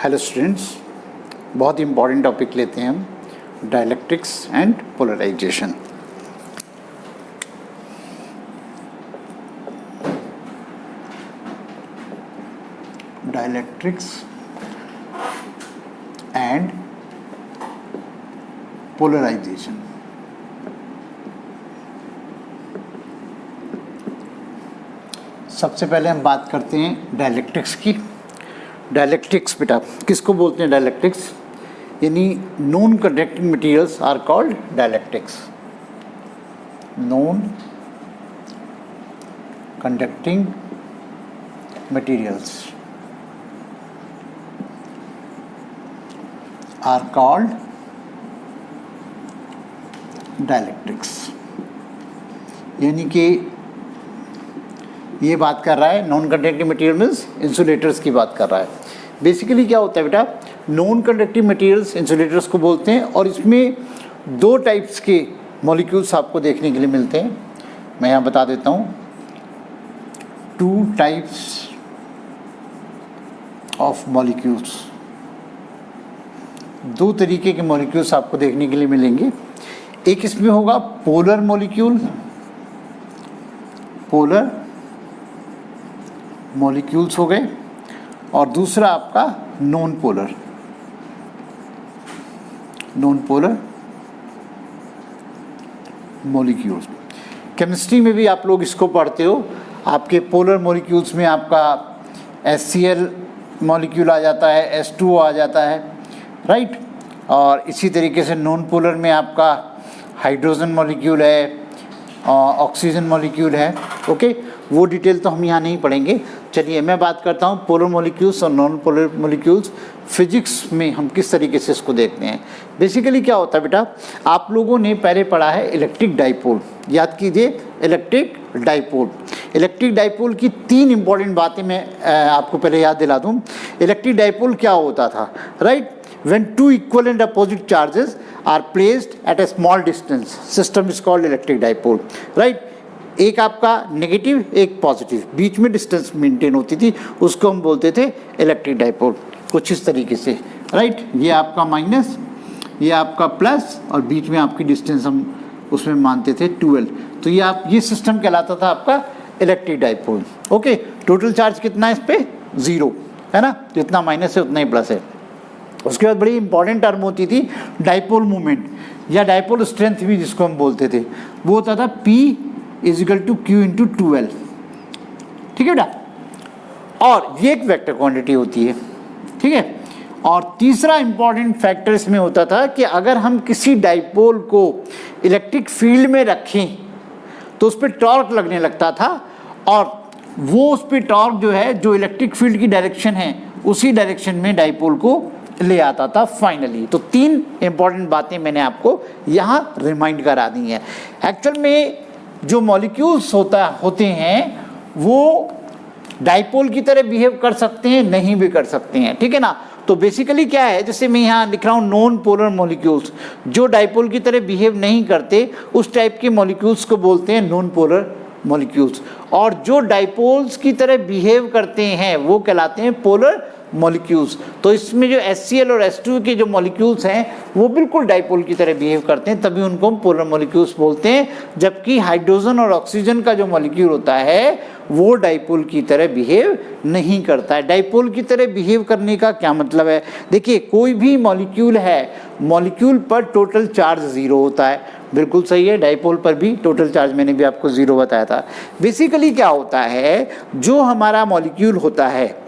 Hello students, बहुत important topic लेते हैं हम, dielectrics and polarisation. Dielectrics and polarisation. सबसे पहले हम बात करते हैं डायलैक्ट्रिक्स की। डायलैक्ट्रिक्स बेटा किसको बोलते हैं? डायलैक्ट्रिक्स यानी non conducting materials are called dielectrics. Non conducting materials are called dielectrics. यानी कि ये बात कर रहा है non conducting material means insulators की बात कर रहा है। बेसिकली क्या होता है बेटा, नॉन कंडक्टिंग मटेरियल्स इंसुलेटर्स को बोलते हैं और इसमें दो टाइप्स के मॉलिक्यूल्स आपको देखने के लिए मिलते हैं। मैं यहाँ बता देता हूँ, टू टाइप्स ऑफ मॉलिक्यूल्स, दो तरीके के मॉलिक्यूल्स आपको देखने के लिए मिलेंगे। एक इसमें होगा पोलर मॉलिक्यूल, पोलर मॉलिक्यूल्स हो गए, और दूसरा आपका non polar, non polar molecules. Chemistry में भी आप लोग इसको पढ़ते हो। आपके पोलर मॉलिक्यूल्स में आपका HCl मॉलिक्यूल आ जाता है, H2O आ जाता है, राइट। और इसी तरीके से नॉन पोलर में आपका हाइड्रोजन मॉलिक्यूल है, ऑक्सीजन मॉलिक्यूल है। ओके, वो डिटेल तो हम यहाँ नहीं पढ़ेंगे। चलिए मैं बात करता हूँ पोलर मॉलिक्यूल्स और नॉन पोलर मॉलिक्यूल्स। फिजिक्स में हम किस तरीके से इसको देखते हैं। बेसिकली क्या होता है बेटा, आप लोगों ने पहले पढ़ा है इलेक्ट्रिक डाइपोल। याद कीजिए, इलेक्ट्रिक डाइपोल। इलेक्ट्रिक डाइपोल की तीन इंपॉर्टेंट बातें मैं आपको पहले याद दिला दूँ। इलेक्ट्रिक डाइपोल क्या होता था, right? When two equal and opposite charges are placed at a small distance, system is called electric dipole, right? एक आपका नेगेटिव, एक पॉजिटिव, बीच में डिस्टेंस मेंटेन होती थी, उसको हम बोलते थे इलेक्ट्रिक डाइपोल। कुछ इस तरीके से, राइट? ये आपका माइनस, ये आपका प्लस, और बीच में आपकी डिस्टेंस हम उसमें मानते थे 12। तो ये सिस्टम कहलाता था आपका electric dipole. Okay, total charge कितना है इस पर? 0 है ना, जितना माइनस है उतना ही प्लस है। उसके बाद बड़ी इंपॉर्टेंट टर्म होती थी डाइपोल मूवमेंट या डाइपोल स्ट्रेंथ भी जिसको हम बोलते थे। वो होता था P = Q × 2L, ठीक है बेटा। और ये एक वेक्टर क्वांटिटी होती है, ठीक है। और तीसरा इंपॉर्टेंट फैक्टर इसमें होता था कि अगर हम किसी डाइपोल को इलेक्ट्रिक फील्ड में रखें तो उस पर टॉर्क लगने लगता था, और वो उस पर टॉर्क जो है, जो इलेक्ट्रिक फील्ड की डायरेक्शन है, उसी डायरेक्शन में डाइपोल को ले आता था फाइनली। तो तीन इंपॉर्टेंट बातें मैंने आपको यहाँ रिमाइंड करा दी हैं। एक्चुअल में जो मॉलिक्यूल्स होते हैं वो डाइपोल की तरह बिहेव कर सकते हैं, नहीं भी कर सकते हैं, ठीक है ना। तो बेसिकली क्या है, जैसे मैं यहाँ लिख रहा हूँ नॉन पोलर मॉलिक्यूल्स, जो डाइपोल की तरह बिहेव नहीं करते उस टाइप के मॉलिक्यूल्स को बोलते हैं नॉन पोलर मॉलिक्यूल्स, और जो डाइपोल्स की तरह बिहेव करते हैं वो कहलाते हैं पोलर मॉलिक्यूल्स। तो इसमें जो HCl और H2 के जो मॉलिक्यूल्स हैं वो बिल्कुल डाइपोल की तरह बिहेव करते हैं, तभी उनको हम पोलर मॉलिक्यूल्स बोलते हैं। जबकि हाइड्रोजन और ऑक्सीजन का जो मॉलिक्यूल होता है वो डाइपोल की तरह बिहेव नहीं करता है। डाइपोल की तरह बिहेव करने का क्या मतलब है? देखिए, कोई भी मॉलिक्यूल है, मॉलिक्यूल पर टोटल चार्ज 0 होता है। बिल्कुल सही है, डाइपोल पर भी टोटल चार्ज मैंने भी आपको 0 बताया था। बेसिकली क्या होता है, जो हमारा मॉलिक्यूल होता है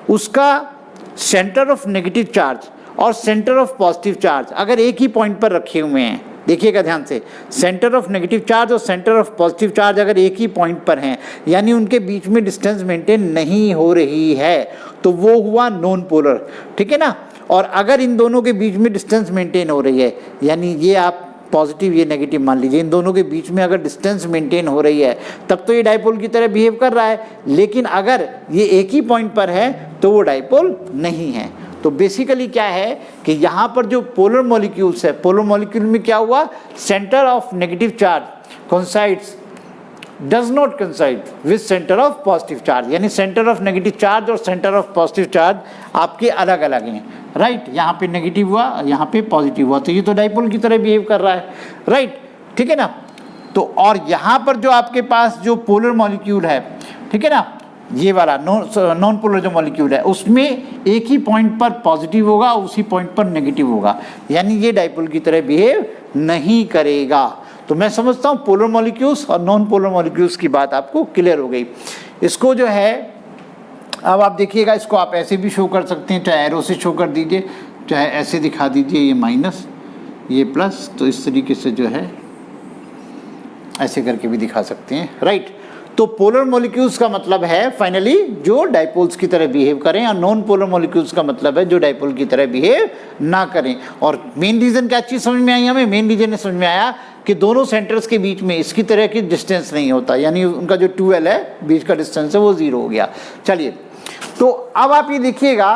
उसका सेंटर ऑफ नेगेटिव चार्ज और सेंटर ऑफ पॉजिटिव चार्ज अगर एक ही पॉइंट पर रखे हुए हैं, देखिएगा ध्यान से, सेंटर ऑफ नेगेटिव चार्ज और सेंटर ऑफ पॉजिटिव चार्ज अगर एक ही पॉइंट पर हैं, यानी उनके बीच में डिस्टेंस मेंटेन नहीं हो रही है, तो वो हुआ नॉन पोलर, ठीक है ना। और अगर इन दोनों के बीच में डिस्टेंस मेंटेन हो रही है, यानी ये आप पॉजिटिव ये नेगेटिव मान लीजिए, इन दोनों के बीच में अगर डिस्टेंस मेंटेन हो रही है तब तो ये डाइपोल की तरह बिहेव कर रहा है। लेकिन अगर ये एक ही पॉइंट पर है तो वो डाइपोल नहीं है। तो बेसिकली क्या है कि यहाँ पर जो पोलर मॉलिक्यूल्स है, पोलर मॉलिक्यूल में क्या हुआ, centre of negative charge coincides does not कंसाइड with centre of positive charge, यानी सेंटर ऑफ नेगेटिव चार्ज और सेंटर ऑफ पॉजिटिव चार्ज आपके अलग अलग हैं, राइट। यहाँ पे नेगेटिव हुआ, यहाँ पे पॉजिटिव हुआ, तो ये तो डाइपोल की तरह बिहेव कर रहा है, राइट, ठीक है ना। तो और यहाँ पर जो आपके पास जो पोलर मॉलिक्यूल है, ठीक है ना, ये वाला नॉन पोलर जो मॉलिक्यूल है उसमें एक ही पॉइंट पर पॉजिटिव होगा, उसी पॉइंट पर नेगेटिव होगा, यानी ये डाइपोल की तरह बिहेव नहीं करेगा। तो मैं समझता हूँ पोलर मॉलिक्यूल्स और नॉन पोलर मॉलिक्यूल्स की बात आपको क्लियर हो गई। इसको जो है अब आप देखिएगा, इसको आप ऐसे भी शो कर सकते हैं, चाहे एरो से शो कर दीजिए, चाहे ऐसे दिखा दीजिए, ये माइनस ये प्लस, तो इस तरीके से जो है ऐसे करके भी दिखा सकते हैं, राइट। तो पोलर मॉलिक्यूल्स का मतलब है फाइनली जो डाइपोल्स की तरह बिहेव करें, और नॉन पोलर मॉलिक्यूल्स का मतलब है जो डाइपोल की तरह बिहेव ना करें। और मेन रीज़न क्या चीज़ समझ में आई हमें? मेन रीज़न समझ में आया कि दोनों सेंटर्स के बीच में इसकी तरह की डिस्टेंस नहीं होता, यानी उनका जो 2L है बीच का डिस्टेंस है वो 0 हो गया। चलिए, तो अब आप ये देखिएगा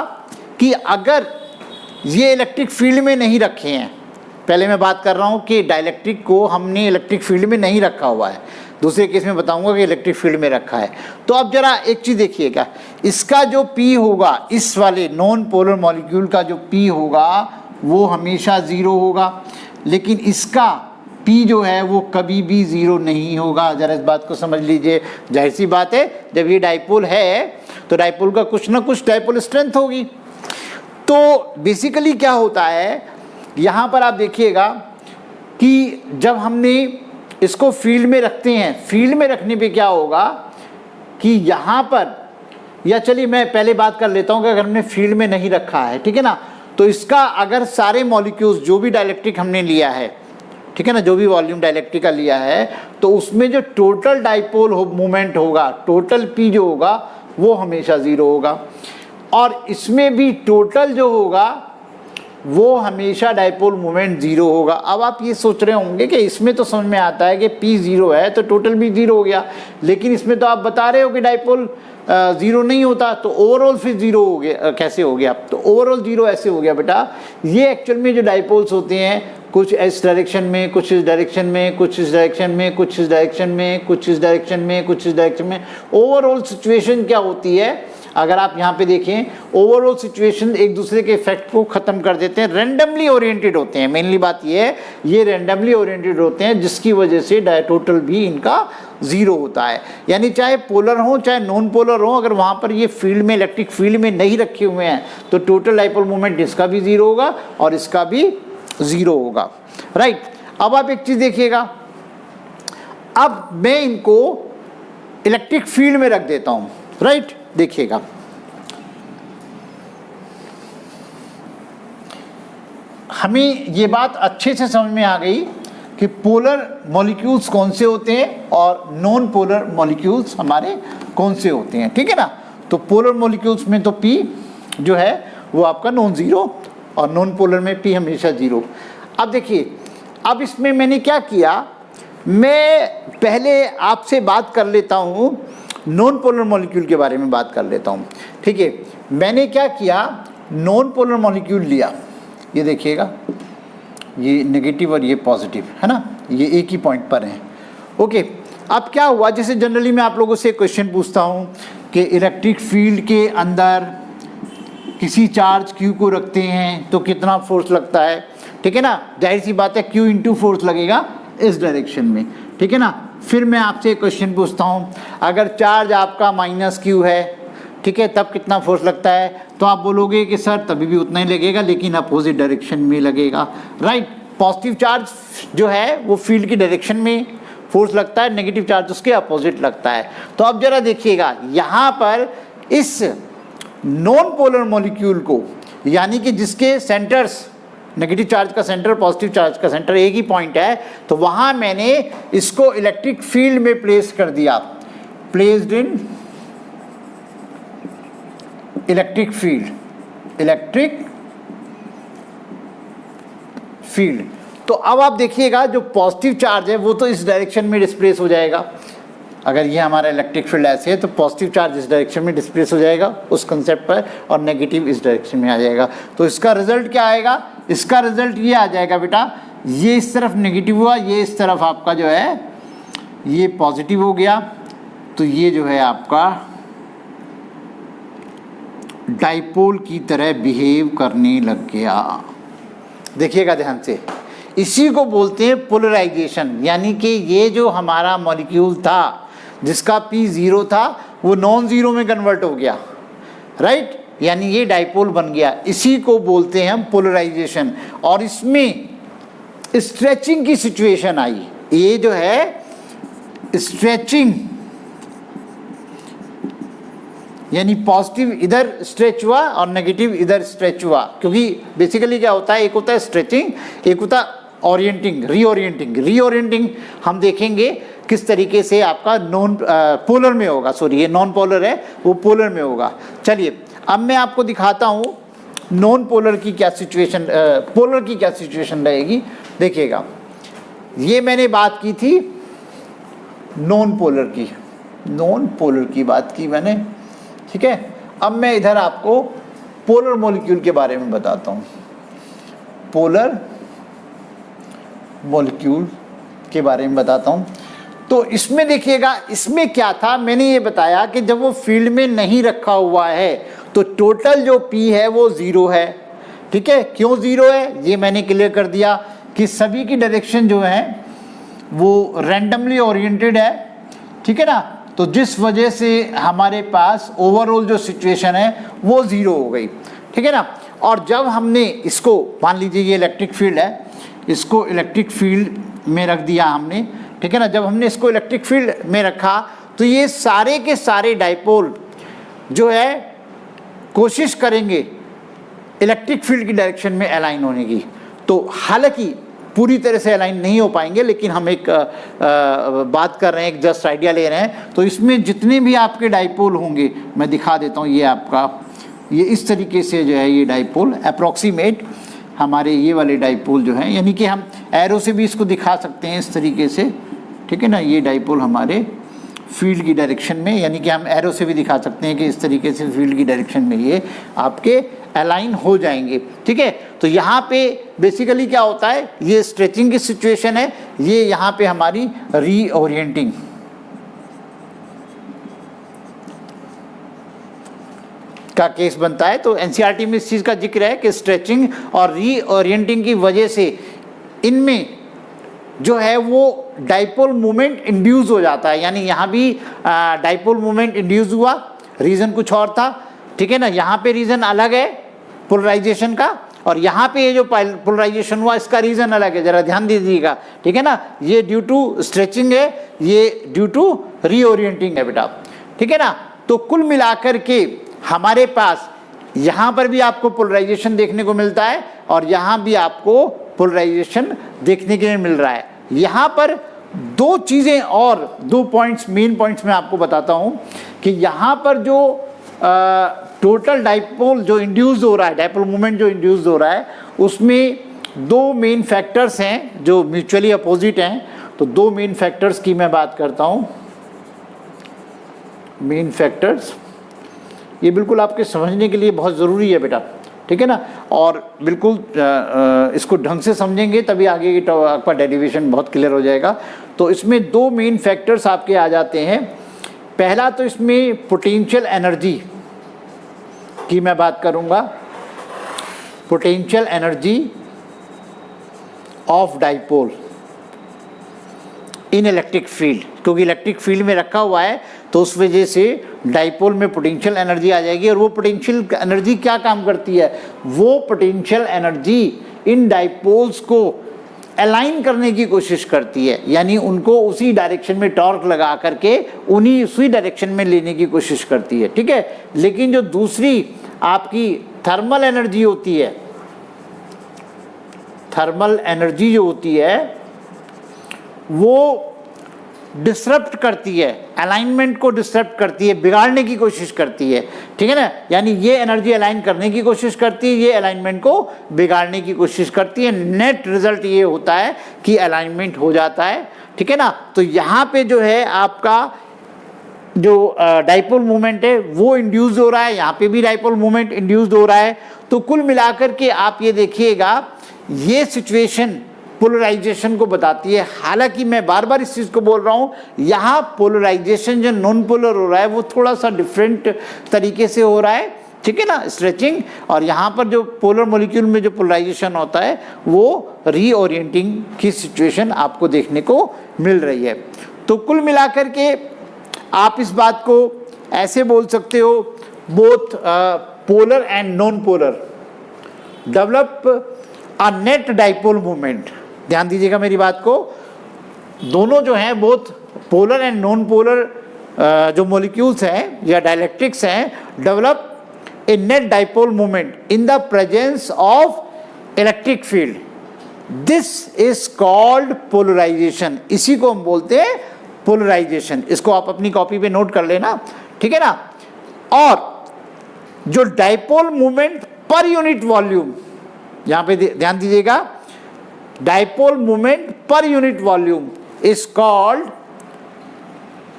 कि अगर ये इलेक्ट्रिक फील्ड में नहीं रखे हैं, पहले मैं बात कर रहा हूँ कि डाइलेक्ट्रिक को हमने इलेक्ट्रिक फील्ड में नहीं रखा हुआ है, दूसरे केस में बताऊंगा कि इलेक्ट्रिक फील्ड में रखा है। तो अब जरा एक चीज़ देखिएगा, इसका जो P होगा, इस वाले नॉन पोलर मॉलिक्यूल का जो P होगा वो हमेशा 0 होगा, लेकिन इसका P जो है वो कभी भी 0 नहीं होगा। जरा इस बात को समझ लीजिए, जाहिर सी बात है जब ये डाइपोल है तो डाइपोल का कुछ ना कुछ डाइपोल स्ट्रेंथ होगी। तो बेसिकली क्या होता है, यहाँ पर आप देखिएगा कि जब हमने इसको फील्ड में रखते हैं, फील्ड में रखने पे क्या होगा कि यहाँ पर, या चलिए मैं पहले बात कर लेता हूँ कि अगर हमने फील्ड में नहीं रखा है, ठीक है ना, तो इसका अगर सारे मॉलिक्यूल्स जो भी डाइलेक्ट्रिक हमने लिया है, ठीक है ना, जो भी वॉल्यूम डाइलेक्ट्रिक का लिया है, तो उसमें जो टोटल डाइपोल मोमेंट होगा, टोटल P जो होगा वो हमेशा 0 होगा, और इसमें भी टोटल जो होगा वो हमेशा डाइपोल मोमेंट 0 होगा। अब आप ये सोच रहे होंगे कि इसमें तो समझ में आता है कि P 0 है तो टोटल भी 0 हो गया, लेकिन इसमें तो आप बता रहे हो कि डाइपोल 0 नहीं होता, तो ओवरऑल फिर 0 हो गया, कैसे हो गया? तो ओवरऑल 0 ऐसे हो गया बेटा, ये एक्चुअल में जो डाइपोल्स होते हैं कुछ इस डायरेक्शन में, कुछ इस डायरेक्शन में, कुछ इस डायरेक्शन में, कुछ इस डायरेक्शन में, कुछ इस डायरेक्शन में, कुछ इस डायरेक्शन में, ओवरऑल सिचुएशन क्या होती है? अगर आप यहाँ पे देखें, ओवरऑल सिचुएशन एक दूसरे के इफेक्ट को ख़त्म कर देते हैं, रेंडमली ओरिएंटेड होते हैं। मेनली बात ये है, ये रेंडमली ओरिएंटेड होते हैं, जिसकी वजह से टोटल भी इनका 0 होता है। यानी चाहे पोलर हो चाहे नॉन पोलर हो, अगर वहाँ पर ये फील्ड में, इलेक्ट्रिक फील्ड में नहीं रखे हुए हैं, तो टोटल डाइपोल मोमेंट इसका भी 0 होगा और इसका भी 0 होगा, राइट। अब आप एक चीज़ देखिएगा, अब मैं इनको इलेक्ट्रिक फील्ड में रख देता हूँ, राइट। देखिएगा, हमें ये बात अच्छे से समझ में आ गई कि पोलर मॉलिक्यूल्स कौन से होते हैं और नॉन पोलर मॉलिक्यूल्स हमारे कौन से होते हैं, ठीक है ना। तो पोलर मॉलिक्यूल्स में तो P जो है वो आपका नॉन 0 और नॉन पोलर में P हमेशा 0। अब देखिए, अब इसमें मैंने क्या किया, मैं पहले आपसे बात कर लेता हूँ, नॉन पोलर मॉलिक्यूल के बारे में बात कर लेता हूँ, ठीक है। मैंने क्या किया, नॉन पोलर मॉलिक्यूल लिया, ये देखिएगा, ये नेगेटिव और ये पॉजिटिव है ना, ये एक ही पॉइंट पर हैं, ओके। अब क्या हुआ, जैसे जनरली मैं आप लोगों से क्वेश्चन पूछता हूँ कि इलेक्ट्रिक फील्ड के अंदर किसी चार्ज Q को रखते हैं तो कितना फोर्स लगता है, ठीक है ना। जाहिर सी बात है Q इंटू फोर्स लगेगा इस डायरेक्शन में, ठीक है ना। फिर मैं आपसे एक क्वेश्चन पूछता हूँ, अगर चार्ज आपका -Q है, ठीक है, तब कितना फोर्स लगता है? तो आप बोलोगे कि सर तभी भी उतना ही लगेगा, लेकिन अपोजिट डायरेक्शन में लगेगा, राइट। पॉजिटिव चार्ज जो है वो फील्ड की डायरेक्शन में फोर्स लगता है, नेगेटिव चार्ज उसके अपोजिट लगता है। तो अब जरा देखिएगा, यहाँ पर इस नॉन पोलर मॉलिक्यूल को, यानी कि जिसके सेंटर्स, नेगेटिव चार्ज का सेंटर, पॉजिटिव चार्ज का सेंटर एक ही पॉइंट है, तो वहाँ मैंने इसको इलेक्ट्रिक फील्ड में प्लेस कर दिया, placed in electric field, electric field. तो अब आप देखिएगा, जो पॉजिटिव चार्ज है वो तो इस डायरेक्शन में डिस्प्लेस हो जाएगा। अगर ये हमारा इलेक्ट्रिक फील्ड ऐसे है तो पॉजिटिव चार्ज इस डायरेक्शन में डिस्प्लेस हो जाएगा उस कंसेप्ट पर, और नेगेटिव इस डायरेक्शन में आ जाएगा। तो इसका रिजल्ट क्या आएगा? इसका रिजल्ट ये आ जाएगा बेटा, ये इस तरफ नेगेटिव हुआ, ये इस तरफ आपका जो है ये पॉजिटिव हो गया तो ये जो है आपका डाइपोल की तरह बिहेव करने लग गया। देखिएगा ध्यान से, इसी को बोलते हैं पोलराइजेशन, यानी कि ये जो हमारा मॉलिक्यूल था जिसका P 0 था वो नॉन ज़ीरो में कन्वर्ट हो गया, राइट, यानी ये डाइपोल बन गया। इसी को बोलते हैं हम पोलराइजेशन। और इसमें स्ट्रेचिंग की सिचुएशन आई, ये जो है स्ट्रेचिंग, यानी पॉजिटिव इधर स्ट्रेच हुआ और नेगेटिव इधर स्ट्रेच हुआ। क्योंकि बेसिकली क्या होता है, एक होता है स्ट्रेचिंग, एक होता है ओरिएंटिंग, रीओरिएंटिंग। रीओरिएंटिंग हम देखेंगे किस तरीके से आपका नॉन पोलर में होगा, सॉरी ये नॉन पोलर है, वो पोलर में होगा। चलिए अब मैं आपको दिखाता हूँ नॉन पोलर की क्या सिचुएशन, पोलर की क्या सिचुएशन रहेगी। देखिएगा, ये मैंने बात की थी नॉन पोलर की, नॉन पोलर की बात की मैंने, ठीक है। अब मैं इधर आपको पोलर मॉलिक्यूल के बारे में बताता हूँ, पोलर मॉलिक्यूल के बारे में बताता हूँ। तो इसमें देखिएगा, इसमें क्या था, मैंने ये बताया कि जब वो फील्ड में नहीं रखा हुआ है तो टोटल जो P है वो 0 है, ठीक है। क्यों 0 है ये मैंने क्लियर कर दिया कि सभी की डायरेक्शन जो है वो रैंडमली ओरिएंटेड है, ठीक है ना। तो जिस वजह से हमारे पास ओवरऑल जो सिचुएशन है वो 0 हो गई, ठीक है ना। और जब हमने इसको, मान लीजिए ये इलेक्ट्रिक फील्ड है, इसको इलेक्ट्रिक फील्ड में रख दिया हमने, ठीक है ना। जब हमने इसको इलेक्ट्रिक फील्ड में रखा तो ये सारे के सारे डाइपोल जो है कोशिश करेंगे इलेक्ट्रिक फील्ड की डायरेक्शन में अलाइन होने की। तो हालांकि पूरी तरह से अलाइन नहीं हो पाएंगे, लेकिन हम एक बात कर रहे हैं, एक जस्ट आइडिया ले रहे हैं। तो इसमें जितने भी आपके डाइपोल होंगे मैं दिखा देता हूँ, ये आपका ये इस तरीके से जो है ये डाइपोल अप्रॉक्सीमेट हमारे ये वाले डाइपोल जो हैं, यानी कि हम एरो से भी इसको दिखा सकते हैं इस तरीके से, ठीक है ना। ये डाइपोल हमारे फील्ड की डायरेक्शन में, यानी कि हम एरो से भी दिखा सकते हैं कि इस तरीके से फील्ड की डायरेक्शन में ये आपके अलाइन हो जाएंगे, ठीक है। तो यहाँ पे बेसिकली क्या होता है, ये स्ट्रेचिंग की सिचुएशन है, ये यहाँ पे हमारी रीओरिएंटिंग का केस बनता है। तो एनसीईआरटी में इस चीज़ का जिक्र है कि स्ट्रेचिंग और रीओरिएंटिंग की वजह से इनमें जो है वो डाइपोल मोमेंट इंड्यूस हो जाता है, यानी यहाँ भी डाइपोल मोमेंट इंड्यूस हुआ, रीज़न कुछ और था, ठीक है ना। यहाँ पे रीज़न अलग है पोलराइजेशन का, और यहाँ पे ये जो पोलराइजेशन हुआ इसका रीज़न अलग है, ज़रा ध्यान दीजिएगा, ठीक है ना। ये ड्यू टू स्ट्रेचिंग है, ये ड्यू टू रीओरिएंटिंग है बेटा, ठीक है ना। तो कुल मिलाकर के हमारे पास यहाँ पर भी आपको पोलराइजेशन देखने को मिलता है और यहाँ भी आपको पोलराइजेशन देखने के लिए मिल रहा है। यहाँ पर दो चीज़ें और दो पॉइंट्स, मेन पॉइंट्स मैं आपको बताता हूँ कि यहाँ पर जो टोटल डाइपोल जो इंड्यूस हो रहा है, डाइपोल मोमेंट जो इंड्यूस हो रहा है, उसमें दो मेन फैक्टर्स हैं जो म्यूचुअली अपोजिट हैं। तो दो मेन फैक्टर्स की मैं बात करता हूँ। मेन फैक्टर्स ये बिल्कुल आपके समझने के लिए बहुत ज़रूरी है बेटा, ठीक है ना। और बिल्कुल इसको ढंग से समझेंगे तभी आगे की आपका डेरिवेशन बहुत क्लियर हो जाएगा। तो इसमें दो मेन फैक्टर्स आपके आ जाते हैं। पहला तो इसमें पोटेंशियल एनर्जी की मैं बात करूंगा, potential energy of dipole in electric field, क्योंकि इलेक्ट्रिक फील्ड में रखा हुआ है तो उस वजह से डाइपोल में पोटेंशियल एनर्जी आ जाएगी। और वो पोटेंशियल एनर्जी क्या काम करती है, वो पोटेंशियल एनर्जी इन डाइपोल्स को अलाइन करने की कोशिश करती है, यानी उनको उसी डायरेक्शन में टॉर्क लगा करके उसी डायरेक्शन में लेने की कोशिश करती है, ठीक है। लेकिन जो दूसरी आपकी थर्मल एनर्जी होती है, थर्मल एनर्जी जो होती है वो डिसरप्ट करती है, अलाइनमेंट को डिसरप्ट करती है, बिगाड़ने की कोशिश करती है, ठीक है ना। यानी ये एनर्जी अलाइन करने की कोशिश करती है, ये अलाइनमेंट को बिगाड़ने की कोशिश करती है। नेट रिजल्ट ये होता है कि अलाइनमेंट हो जाता है, ठीक है ना। तो यहाँ पे जो है आपका जो डाइपोल मूवमेंट है वो इंड्यूस हो रहा है, यहाँ पे भी डाइपोल मूवमेंट इंड्यूस हो रहा है। तो कुल मिलाकर के आप ये देखिएगा, ये सिचुएशन पोलराइजेशन को बताती है। हालांकि मैं बार बार इस चीज़ को बोल रहा हूँ, यहाँ पोलराइजेशन जो नॉन पोलर हो रहा है वो थोड़ा सा डिफरेंट तरीके से हो रहा है, ठीक है ना, स्ट्रेचिंग। और यहाँ पर जो पोलर मॉलिक्यूल में जो पोलराइजेशन होता है वो रीओरिएंटिंग की सिचुएशन आपको देखने को मिल रही है। तो कुल मिलाकर के आप इस बात को ऐसे बोल सकते हो, both polar and non polar develop a net dipole movement. ध्यान दीजिएगा मेरी बात को, दोनों जो हैं both polar and non polar जो मॉलिक्यूल्स हैं या डाइलेक्ट्रिक्स हैं, develop a net dipole movement in the presence of electric field. This is called polarisation. इसी को हम बोलते हैं पोलराइजेशन। इसको आप अपनी कॉपी पे नोट कर लेना, ठीक है ना। और जो dipole movement per unit volume, यहां पे ध्यान दीजिएगा, dipole movement per unit volume is called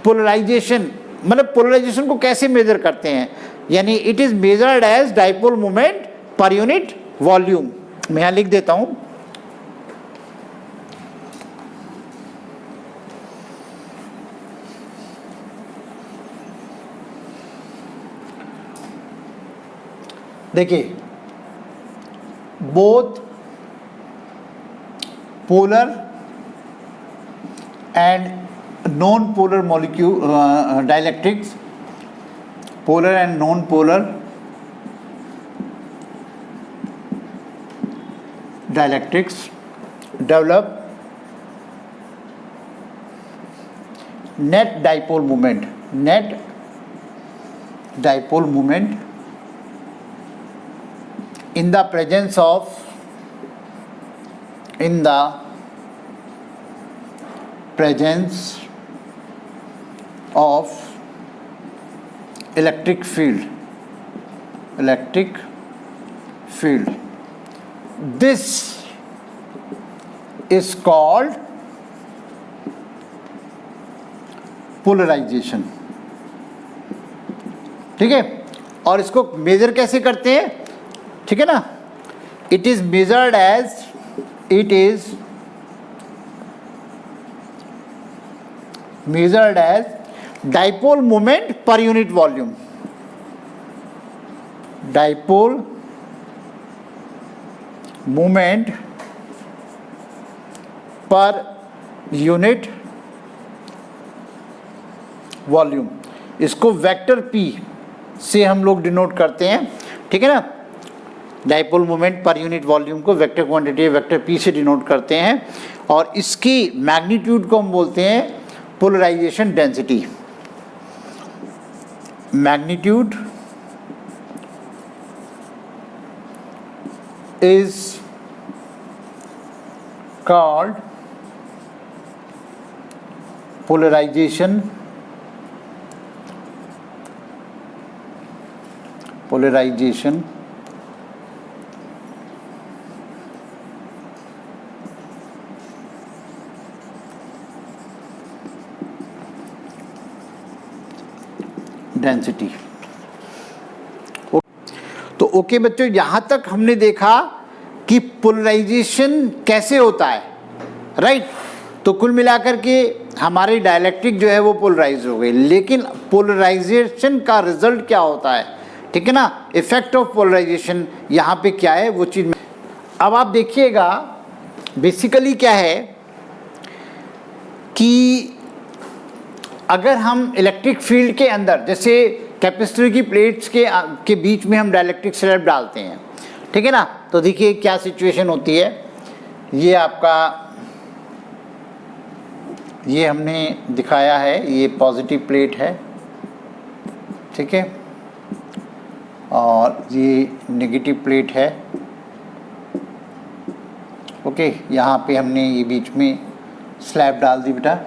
polarisation. मतलब पोलराइजेशन को कैसे मेजर करते हैं, यानी it is measured as dipole movement per unit volume. मैं यहां लिख देता हूं, देखिए, both polar and non polar molecule dielectrics, polar and non polar dielectrics develop net dipole movement, net dipole movement in the presence of electric field. This is called polarization, ठीक है। और इसको मेजर कैसे करते हैं, ठीक है ना। It is measured as dipole moment per unit volume, dipole moment per unit volume. इसको वेक्टर पी से हम लोग डिनोट करते हैं, ठीक है ना। Dipole moment per unit volume को वेक्टर क्वांटिटी वेक्टर पी से डिनोट करते हैं। और इसकी मैग्नीट्यूड को हम बोलते हैं polarisation density. Magnitude is called polarisation density. तो ओके बच्चों, यहां तक हमने देखा कि पोलराइजेशन कैसे होता है, राइट। तो कुल मिलाकर के हमारी डाइलेक्ट्रिक जो है वो पोलराइज हो गई, लेकिन पोलराइजेशन का रिजल्ट क्या होता है, ठीक है ना। इफेक्ट ऑफ पोलराइजेशन यहाँ पे क्या है वो चीज़। अब आप देखिएगा बेसिकली क्या है कि अगर हम इलेक्ट्रिक फील्ड के अंदर, जैसे कैपेसिटर की प्लेट्स के बीच में हम डाइलेक्ट्रिक स्लैब डालते हैं, ठीक है ना। तो देखिए क्या सिचुएशन होती है। ये आपका, ये हमने दिखाया है, ये पॉजिटिव प्लेट है, ठीक है, और ये नेगेटिव प्लेट है, ओके। यहाँ पे हमने ये बीच में स्लैब डाल दी बेटा।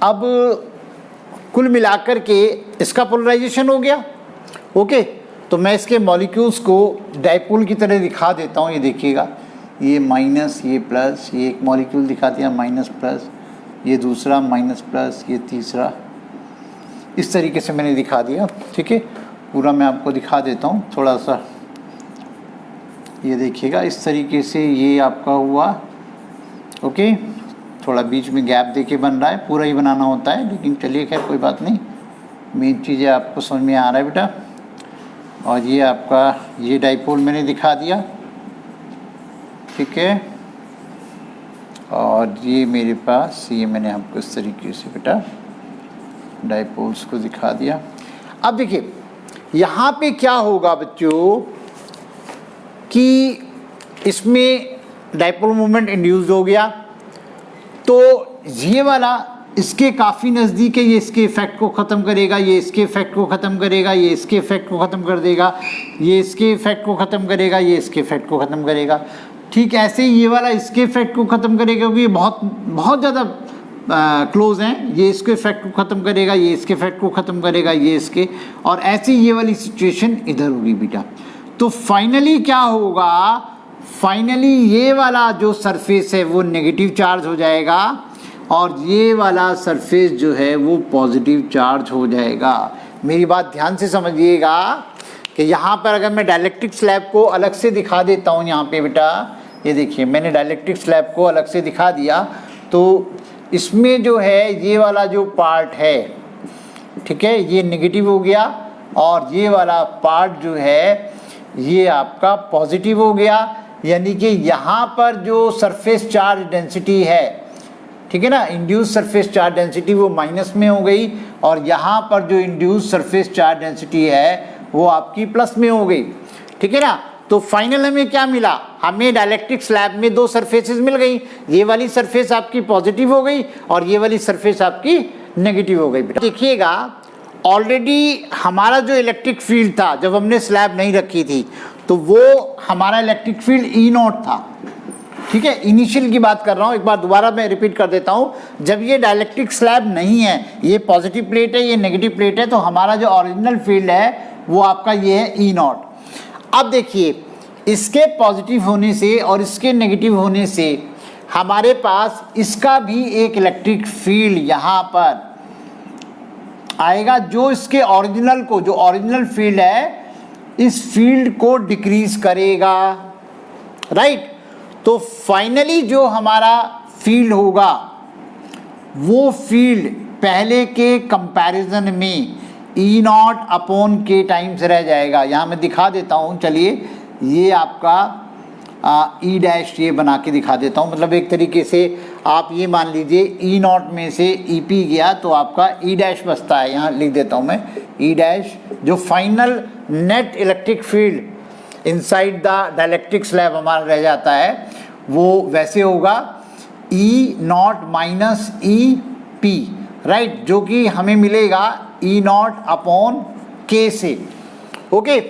अब कुल मिलाकर के इसका पोलराइजेशन हो गया, ओके। तो मैं इसके मॉलिक्यूल्स को डाइपोल की तरह दिखा देता हूँ। ये देखिएगा, ये माइनस, ये प्लस, ये एक मॉलिक्यूल दिखा दिया माइनस प्लस, ये दूसरा माइनस प्लस, ये तीसरा, इस तरीके से मैंने दिखा दिया, ठीक है। पूरा मैं आपको दिखा देता हूँ थोड़ा सा। ये देखिएगा इस तरीके से ये आपका हुआ, ओके। थोड़ा बीच में गैप देके बन रहा है, पूरा ही बनाना होता है, लेकिन चलिए खैर कोई बात नहीं, मेन चीज़ें आपको समझ में आ रहा है बेटा। और ये आपका ये डाइपोल मैंने दिखा दिया, ठीक है। और ये मेरे पास ये मैंने आपको इस तरीके से बेटा डाइपोल्स को दिखा दिया। अब देखिए यहाँ पे क्या होगा बच्चों कि इसमें डाइपोल मोमेंट इंड्यूस हो गया, तो ये वाला इसके काफ़ी नज़दीक है, ये इसके इफ़ेक्ट को ख़त्म करेगा, ये इसके इफ़ेक्ट को ख़त्म करेगा, ये इसके इफ़ेक्ट को ख़त्म कर देगा, ये इसके इफ़ेक्ट को ख़त्म करेगा, ये इसके इफ़ेक्ट को ख़त्म करेगा। ठीक ऐसे ही ये वाला इसके इफ़ेक्ट को ख़त्म करेगा, क्योंकि ये बहुत ज़्यादा क्लोज हैं। ये इसके इफ़ेक्ट को ख़त्म करेगा, ये इसके इफ़ेक्ट को ख़त्म करेगा, ये इसके, और ऐसे ये वाली सिचुएशन इधर होगी बेटा। तो फाइनली क्या होगा, फाइनली ये वाला जो सरफेस है वो नेगेटिव चार्ज हो जाएगा और ये वाला सरफेस जो है वो पॉजिटिव चार्ज हो जाएगा। मेरी बात ध्यान से समझिएगा कि यहाँ पर अगर मैं डाइलेक्ट्रिक स्लैब को अलग से दिखा देता हूँ, यहाँ पे बेटा ये देखिए मैंने डाइलेक्ट्रिक स्लैब को अलग से दिखा दिया, तो इसमें जो है ये वाला जो पार्ट है, ठीक है, ये नेगेटिव हो गया और ये वाला पार्ट जो है ये आपका पॉजिटिव हो गया। यानी कि यहाँ पर जो सरफेस चार्ज डेंसिटी है, ठीक है ना, इंड्यूस सरफेस चार्ज डेंसिटी वो माइनस में हो गई, और यहाँ पर जो इंड्यूस सरफेस चार्ज डेंसिटी है वो आपकी प्लस में हो गई, ठीक है ना। तो फाइनल हमें क्या मिला, हमें डाइलेक्ट्रिक स्लैब में दो सरफेसेस मिल गई, ये वाली सरफेस आपकी पॉजिटिव हो गई और ये वाली सरफेस आपकी नेगेटिव हो गई। बेटा देखिएगा ऑलरेडी हमारा जो इलेक्ट्रिक फील्ड था जब हमने स्लैब नहीं रखी थी, तो वो हमारा इलेक्ट्रिक फील्ड E0 था, ठीक है। इनिशियल की बात कर रहा हूँ, एक बार दोबारा मैं रिपीट कर देता हूँ। जब ये डाइलेक्ट्रिक स्लैब नहीं है, ये पॉजिटिव प्लेट है, ये नेगेटिव प्लेट है, तो हमारा जो ओरिजिनल फील्ड है वो आपका ये है E0। अब देखिए इसके पॉजिटिव होने से और इसके नेगेटिव होने से हमारे पास इसका भी एक इलेक्ट्रिक फील्ड यहाँ पर आएगा, जो इसके ओरिजिनल को, जो ओरिजिनल फील्ड है इस फील्ड को डिक्रीज करेगा, राइट। तो फाइनली जो हमारा फील्ड होगा वो फील्ड पहले के कंपैरिजन में E0 अपॉन के टाइम्स रह जाएगा। यहाँ मैं दिखा देता हूँ, चलिए ये आपका ई डैश ये बना के दिखा देता हूँ। मतलब एक तरीके से आप ये मान लीजिए E0 में से EP गया तो आपका E डैश बचता है, यहाँ लिख देता हूँ मैं E डैश, जो final net electric field inside the dielectric slab हमारा रह जाता है वो वैसे होगा E0 माइनस EP, राइट, जो कि हमें मिलेगा E0 अपॉन K से, ओके।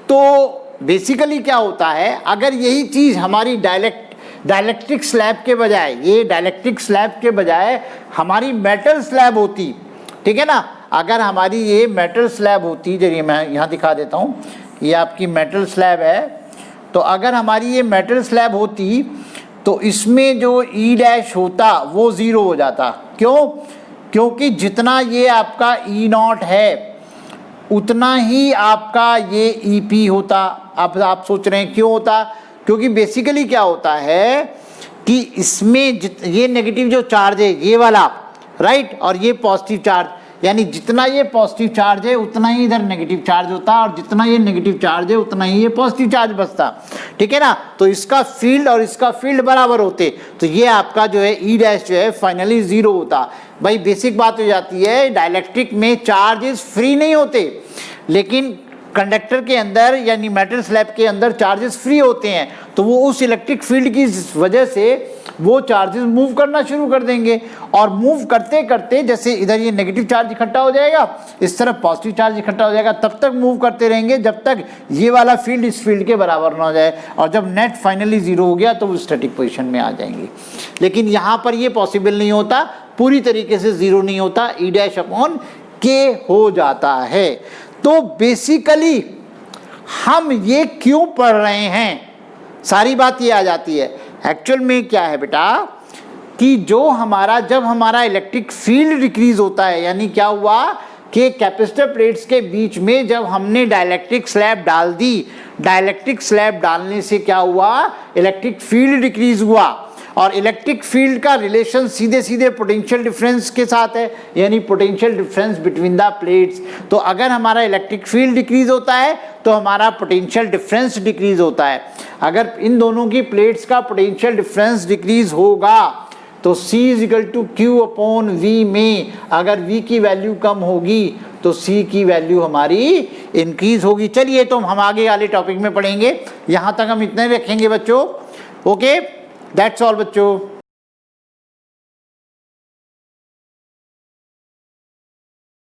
तो बेसिकली क्या होता है, अगर यही चीज़ हमारी डाइलेक्ट्रिक स्लैब के बजाय, ये डाइलेक्ट्रिक स्लैब के बजाय हमारी मेटल स्लैब होती, ठीक है ना, अगर हमारी ये मेटल स्लैब होती, चलिए मैं यहाँ दिखा देता हूँ, ये आपकी मेटल स्लैब है, तो अगर हमारी ये मेटल स्लैब होती तो इसमें जो ई डैश होता वो ज़ीरो हो जाता। क्यों? क्योंकि जितना ये आपका E0 है उतना ही आपका ये EP होता। अब आप सोच रहे हैं क्यों होता, क्योंकि बेसिकली क्या होता है कि इसमें ये नेगेटिव जो चार्ज है ये वाला, राइट, और ये पॉजिटिव चार्ज, यानी जितना ये पॉजिटिव चार्ज है उतना ही इधर नेगेटिव चार्ज होता, और जितना ये नेगेटिव चार्ज है उतना ही ये पॉजिटिव चार्ज बचता, ठीक है ना। तो इसका फील्ड और इसका फील्ड बराबर होते, तो ये आपका जो है ई डैश जो है फाइनली ज़ीरो होता। भाई बेसिक बात हो जाती है, डाइलेक्ट्रिक में चार्जेस फ्री नहीं होते, लेकिन कंडक्टर के अंदर यानी मेटल स्लैब के अंदर चार्जेस फ्री होते हैं, तो वो उस इलेक्ट्रिक फील्ड की वजह से वो चार्जेस मूव करना शुरू कर देंगे, और मूव करते करते जैसे इधर ये नेगेटिव चार्ज इकट्ठा हो जाएगा, इस तरफ पॉजिटिव चार्ज इकट्ठा हो जाएगा, तब तक मूव करते रहेंगे जब तक ये वाला फील्ड इस फील्ड के बराबर ना हो जाए, और जब नेट फाइनली ज़ीरो हो गया तो वो स्टैटिक पोजीशन में आ जाएंगे। लेकिन यहाँ पर ये पॉसिबल नहीं होता, पूरी तरीके से ज़ीरो नहीं होता, ई डैश अपॉन के हो जाता है। तो बेसिकली हम ये क्यों पढ़ रहे हैं, सारी बात ये आ जाती है। एक्चुअल में क्या है बेटा कि जो हमारा, जब हमारा इलेक्ट्रिक फील्ड डिक्रीज होता है, यानी क्या हुआ कि कैपेसिटर प्लेट्स के बीच में जब हमने डाइलेक्ट्रिक स्लैब डाल दी, डाइलेक्ट्रिक स्लैब डालने से क्या हुआ, इलेक्ट्रिक फील्ड डिक्रीज हुआ, और इलेक्ट्रिक फील्ड का रिलेशन सीधे सीधे पोटेंशियल डिफरेंस के साथ है, यानी potential difference between the plates. तो अगर हमारा इलेक्ट्रिक फील्ड डिक्रीज होता है तो हमारा पोटेंशियल डिफरेंस डिक्रीज होता है। अगर इन दोनों की प्लेट्स का पोटेंशियल डिफरेंस डिक्रीज होगा तो C = Q/V में अगर V की वैल्यू कम होगी तो C की वैल्यू हमारी इंक्रीज होगी। चलिए तो हम आगे वाले टॉपिक में पढ़ेंगे, यहाँ तक हम इतने रखेंगे बच्चों। ओके, दैट्स ऑल बच्चों।